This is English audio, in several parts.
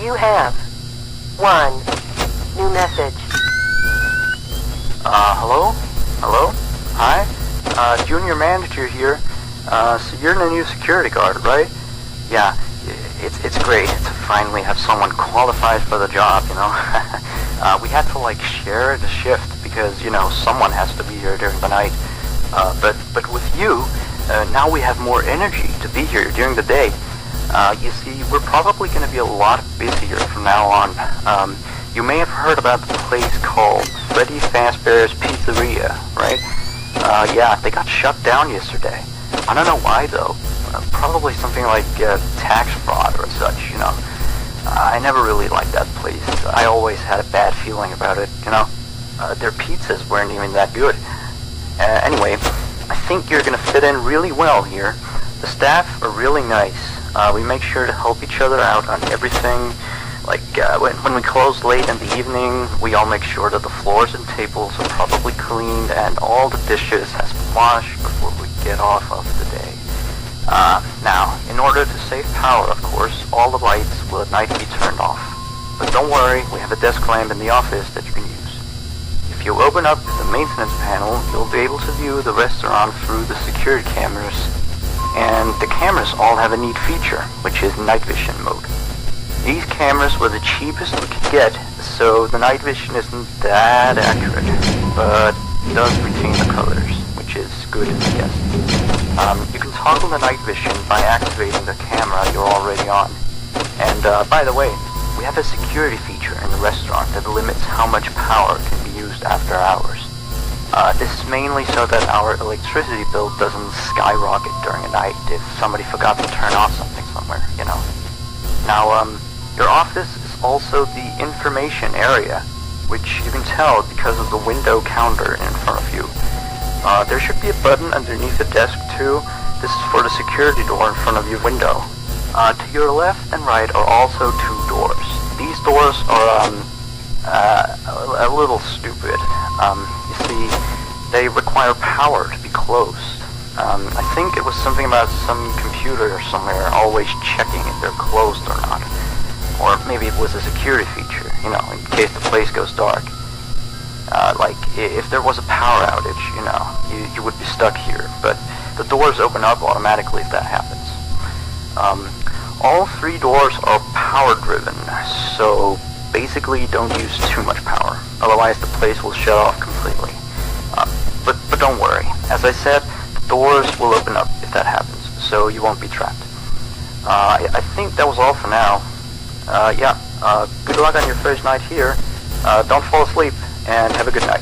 You have one new message. Hello? Hello? Hi? Junior manager here. So you're the new security guard, right? Yeah, it's great to finally have someone qualified for the job, you know? We had to, like, share the shift because, you know, someone has to be here during the night. But with you, now we have more energy to be here during the day. You see, we're probably going to be a lot busier from now on. You may have heard about the place called Freddy Fazbear's Pizzeria, right? Yeah, they got shut down yesterday. I don't know why, though. Probably something like tax fraud or such, you know. I never really liked that place. I always had a bad feeling about it, you know. Their pizzas weren't even that good. Anyway, I think you're going to fit in really well here. The staff are really nice. We make sure to help each other out on everything. Like, when we close late in the evening, we all make sure that the floors and tables are properly cleaned and all the dishes has been washed before we get off of the day. Now, in order to save power, of course, all the lights will at night be turned off. But don't worry, we have a desk lamp in the office that you can use. If you open up the maintenance panel, you'll be able to view the restaurant through the security cameras. And the cameras all have a neat feature, which is night vision mode. These cameras were the cheapest we could get, so the night vision isn't that accurate, but it does retain the colors, which is good, I guess. You can toggle the night vision by activating the camera you're already on. And by the way, we have a security feature in the restaurant that limits how much power can be used after hours. This is mainly so that our electricity bill doesn't skyrocket during a night if somebody forgot to turn off something somewhere, you know. Now, your office is also the information area, which you can tell because of the window counter in front of you. There should be a button underneath the desk too. This is for the security door in front of your window. To your left and right are also two doors. These doors are a little stupid. You see, they require power to be closed. I think it was something about some computer somewhere always checking if they're closed or not. Or maybe it was a security feature, you know, in case the place goes dark. Like, if there was a power outage, you know, you would be stuck here. But the doors open up automatically if that happens. All three doors are power-driven, so basically don't use too much power. Otherwise the place will shut off completely. But don't worry. As I said, the doors will open up if that happens, so you won't be trapped. I think that was all for now. Yeah, good luck on your first night here. Don't fall asleep, and have a good night.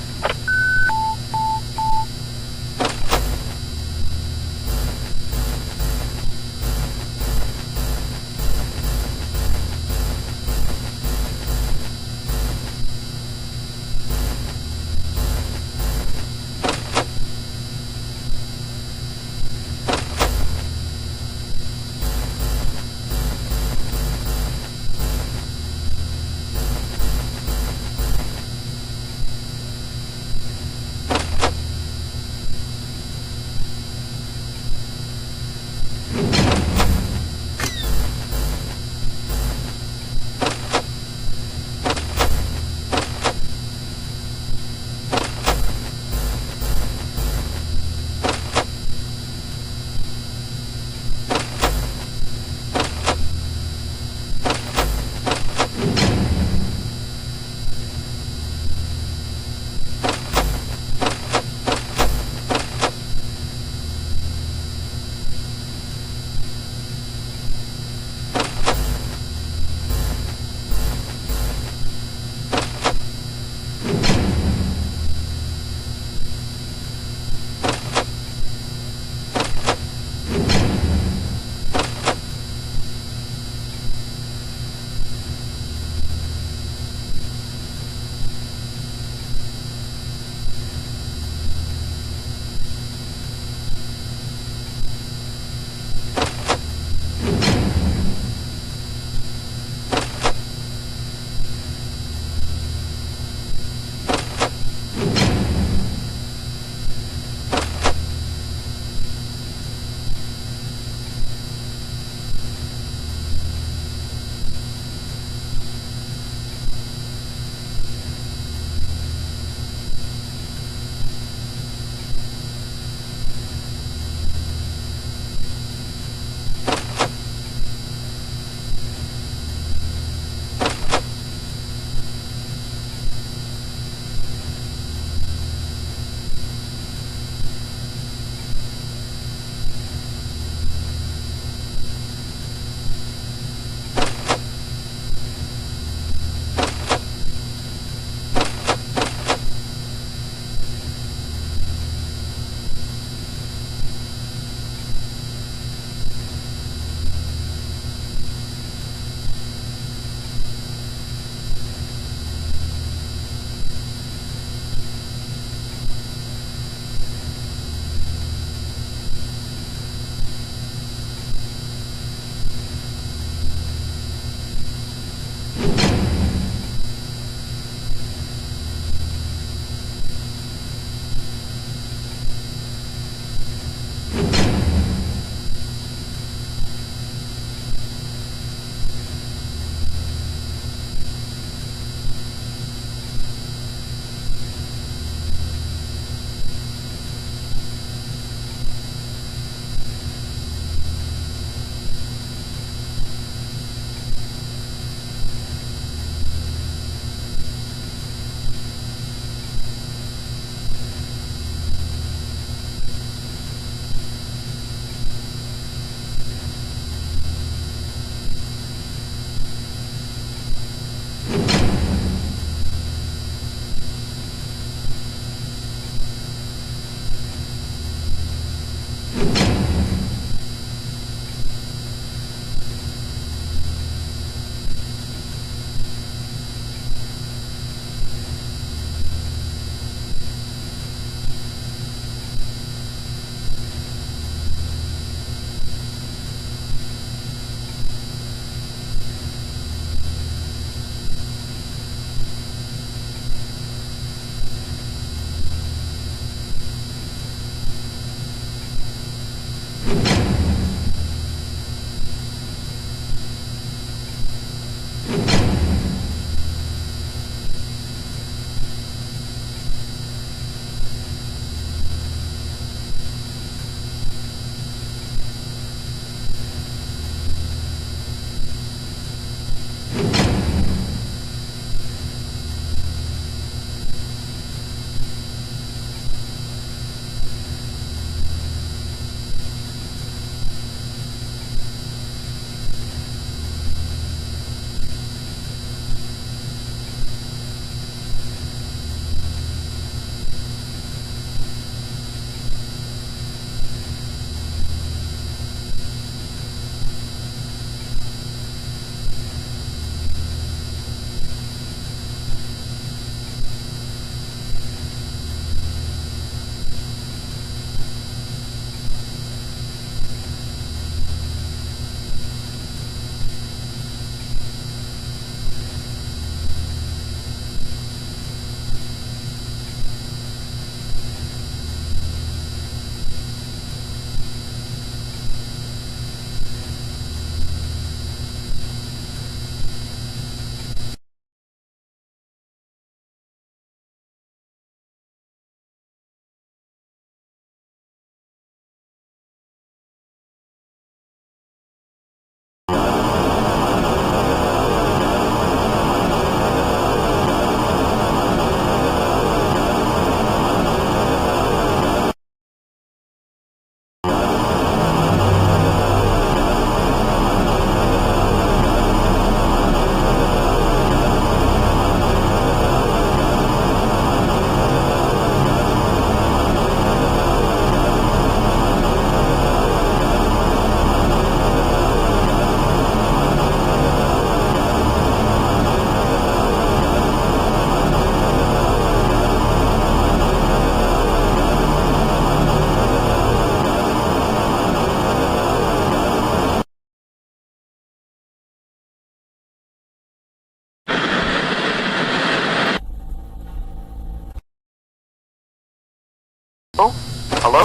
Oh, hello?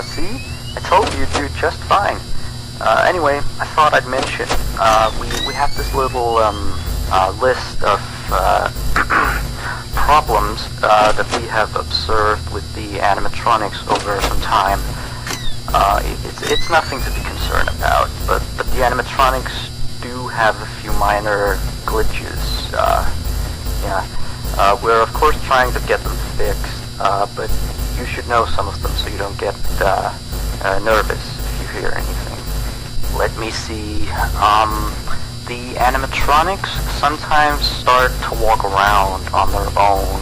See? I told you you'd do just fine. Anyway, I thought I'd mention, we have this little, list of, problems, that we have observed with the animatronics over some time. It's nothing to be concerned about, but the animatronics do have a few minor glitches, yeah. We're of course trying to get them fixed, but you should know some of them so you don't get nervous if you hear anything. Let me see. The animatronics sometimes start to walk around on their own.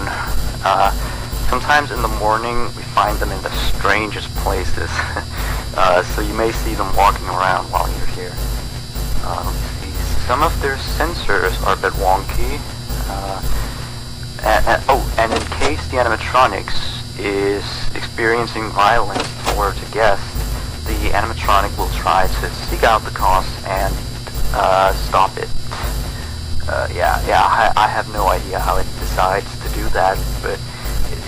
Sometimes in the morning we find them in the strangest places. So you may see them walking around while you're here. Let me see. Some of their sensors are a bit wonky. And in case the animatronics is experiencing violence toward a guest, the animatronic will try to seek out the cause and stop it. I have no idea how it decides to do that, but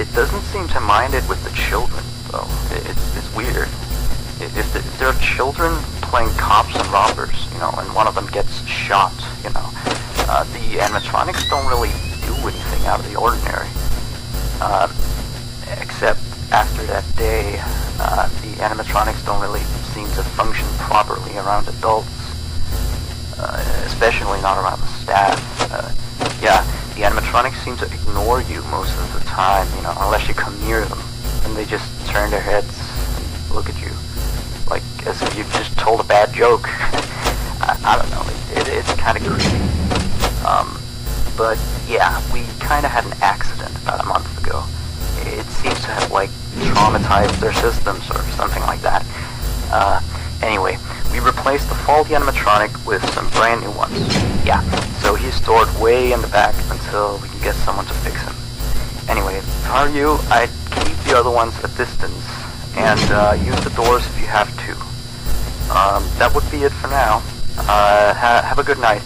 it doesn't seem to mind it with the children, though. It's weird. If there are children playing cops and robbers, and one of them gets shot, the animatronics don't really do anything out of the ordinary. Except after that day, the animatronics don't really seem to function properly around adults, especially not around the staff. The animatronics seem to ignore you most of the time, unless you come near them, and they just turn their heads and look at you, like as if you just told a bad joke. I don't know, it's kind of creepy. But yeah, we kind of had an accident about a month ago. It seems to have, traumatized their systems or something like that. Anyway, we replaced the faulty animatronic with some brand new ones. Yeah, so he's stored way in the back until we can get someone to fix him. Anyway, if I were you, I'd keep the other ones at distance, and use the doors if you have to. That would be it for now. Have a good night.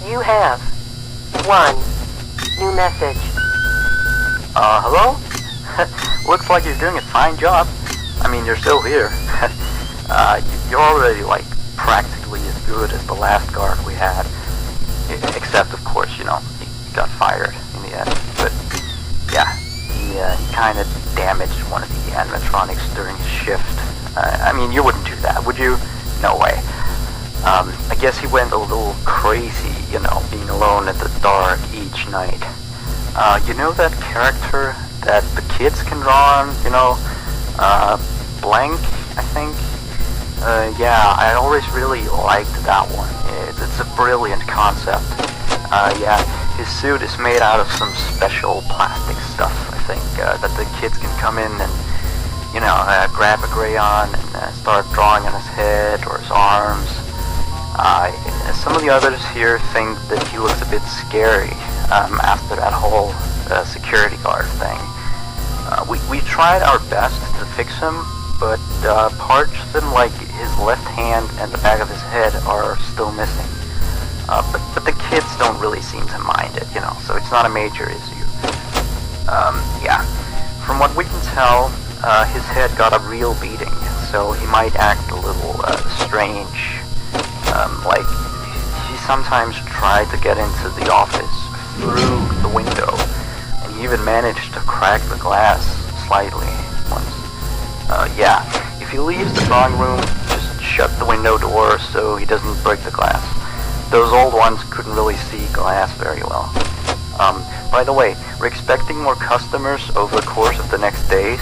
You have 1 new message. Hello? Looks like you're doing a fine job. I mean, you're still here. You're already, like, practically as good as the last guard we had. Except, of course, he got fired in the end. But, yeah, he kind of damaged one of the animatronics during his shift. I mean, you wouldn't do that, would you? No way. I guess he went a little crazy, being alone in the dark each night. You know that character that the kids can draw on, Blank, I think? Yeah, I always really liked that one. It's a brilliant concept. Yeah, his suit is made out of some special plastic stuff, I think, that the kids can come in and, grab a crayon and start drawing on his head or his arms. Some of the others here think that he looks a bit scary after that whole security guard thing. We tried our best to fix him, but parts in like his left hand and the back of his head are still missing. But the kids don't really seem to mind it, so it's not a major issue. Yeah, from what we can tell, his head got a real beating, so he might act a little strange. Like, he sometimes tried to get into the office through the window, and he even managed to crack the glass slightly once. Yeah, if he leaves the drawing room, just shut the window door so he doesn't break the glass. Those old ones couldn't really see glass very well. By the way, we're expecting more customers over the course of the next days,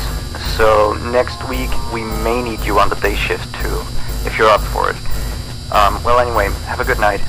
so next week we may need you on the day shift too, if you're up for it. Well anyway, have a good night.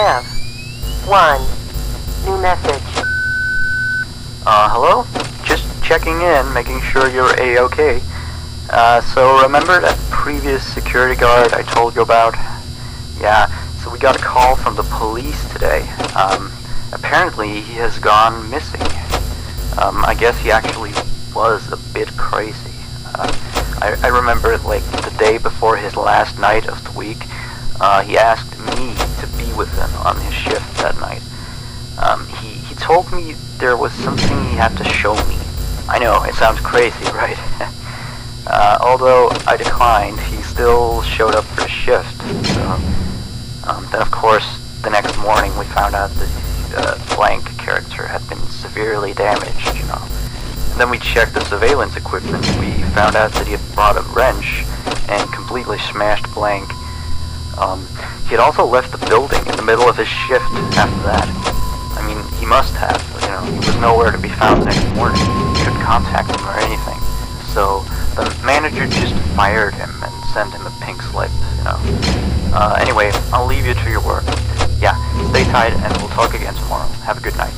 have. 1. New message. Hello? Just checking in, making sure you're A-okay. So remember that previous security guard I told you about? Yeah, so we got a call from the police today. Apparently he has gone missing. I guess he actually was a bit crazy. I remember, like, the day before his last night of the week, he asked me to be with him on his shift that night. He told me there was something he had to show me. I know, it sounds crazy, right? Although I declined, he still showed up for his shift. So, then of course, the next morning we found out that Blank character had been severely damaged, you know. And then we checked the surveillance equipment. We found out that he had brought a wrench and completely smashed Blank. He had also left the building in the middle of his shift after that. I mean, he must have, you know, he was nowhere to be found the next morning. We couldn't contact him or anything. So the manager just fired him and sent him a pink slip, you know. Anyway, I'll leave you to your work. Yeah, stay tight and we'll talk again tomorrow. Have a good night.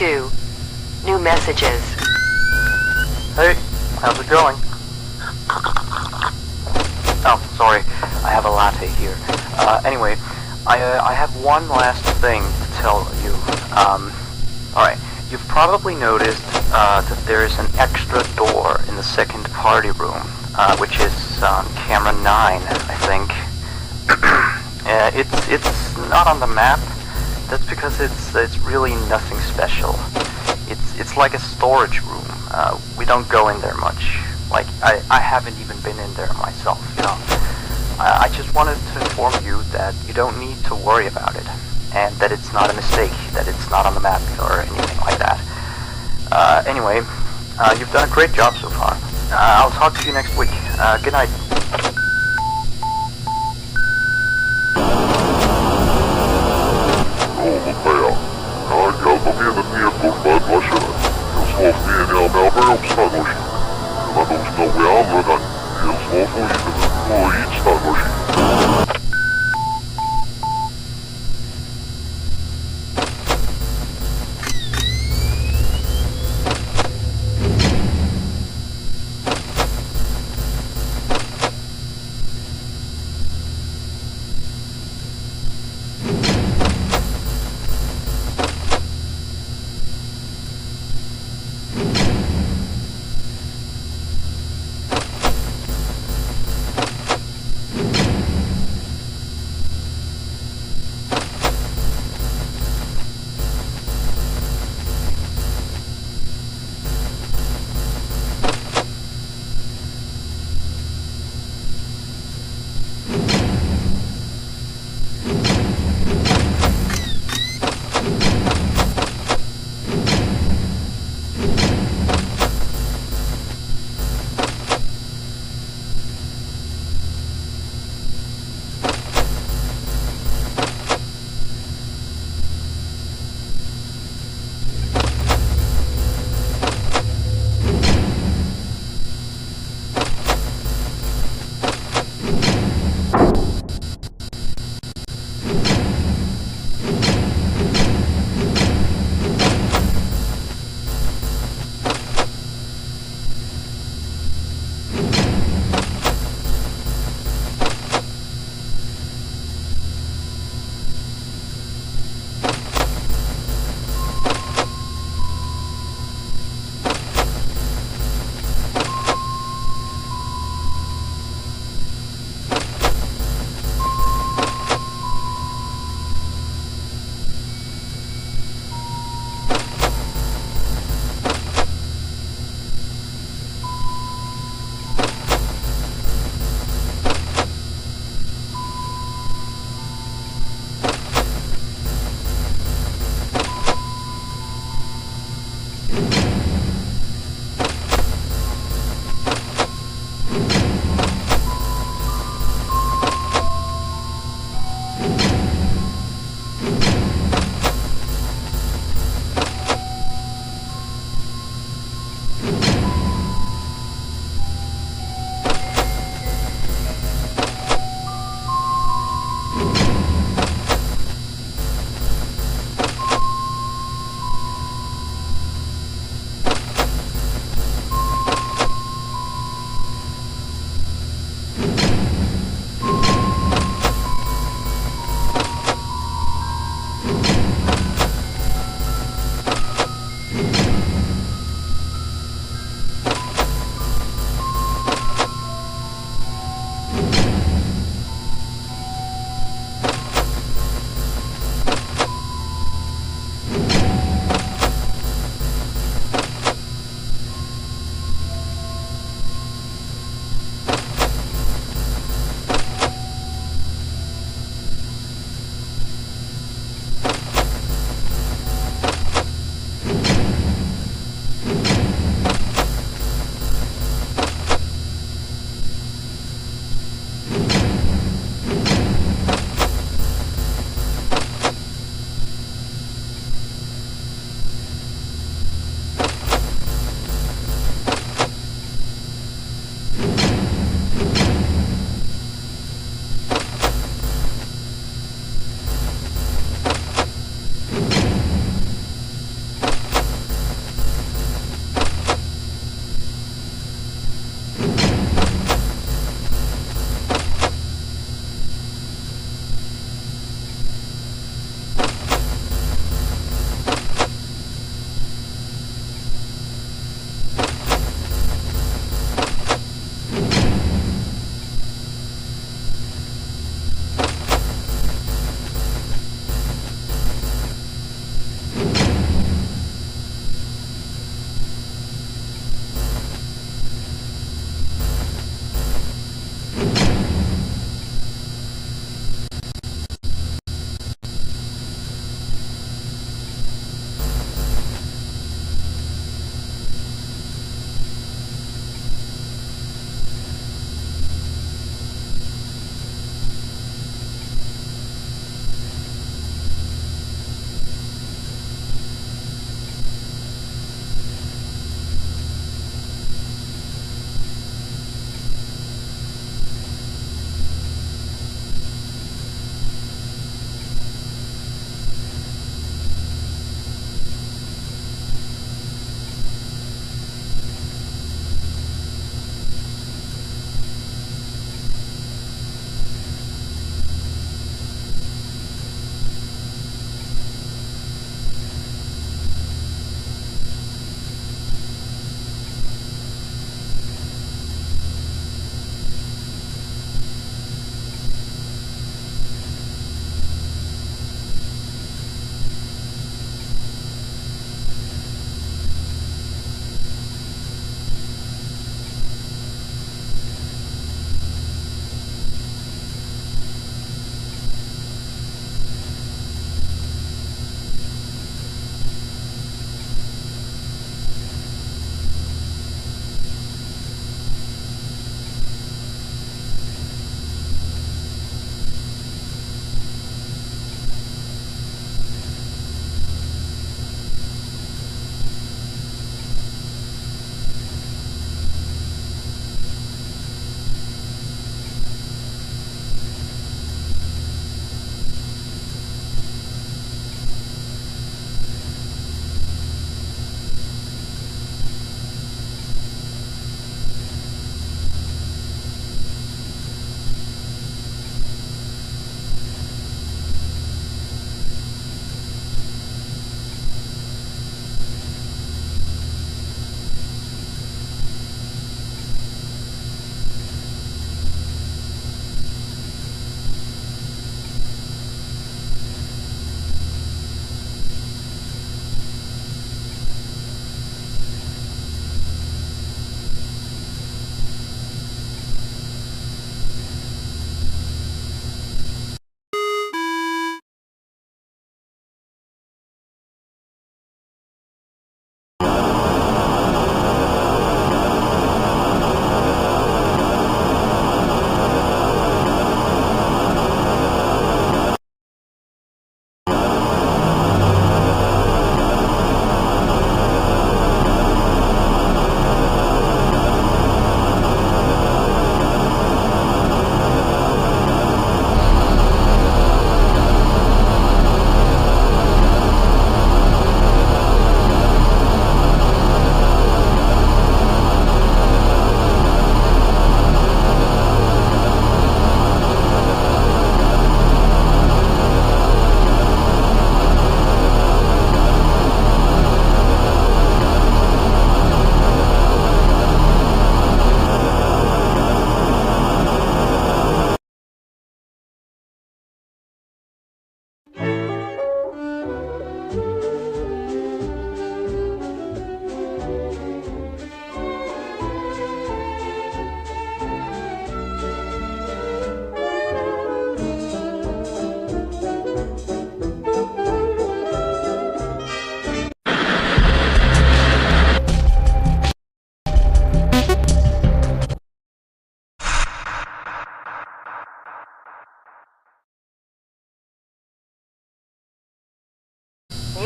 2. New messages. Hey, how's it going? Oh, sorry, I have a latte here. Anyway, I have one last thing to tell you. Alright, you've probably noticed that there's an extra door in the second party room, which is on camera 9, I think. It's not on the map. That's because it's really nothing special. It's like a storage room. We don't go in there much. Like, I haven't even been in there myself, you know. I just wanted to inform you that you don't need to worry about it, and that it's not a mistake, that it's not on the map or anything like that. Anyway, you've done a great job so far. I'll talk to you next week. Good night.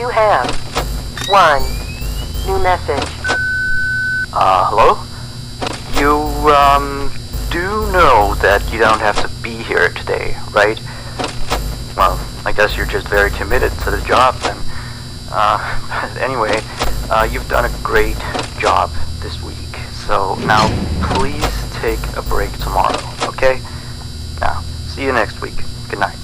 You have 1 new message. Hello? You, do know that you don't have to be here today, right? Well, I guess you're just very committed to the job then. Anyway, you've done a great job this week. So now please take a break tomorrow, okay? Now, see you next week. Good night.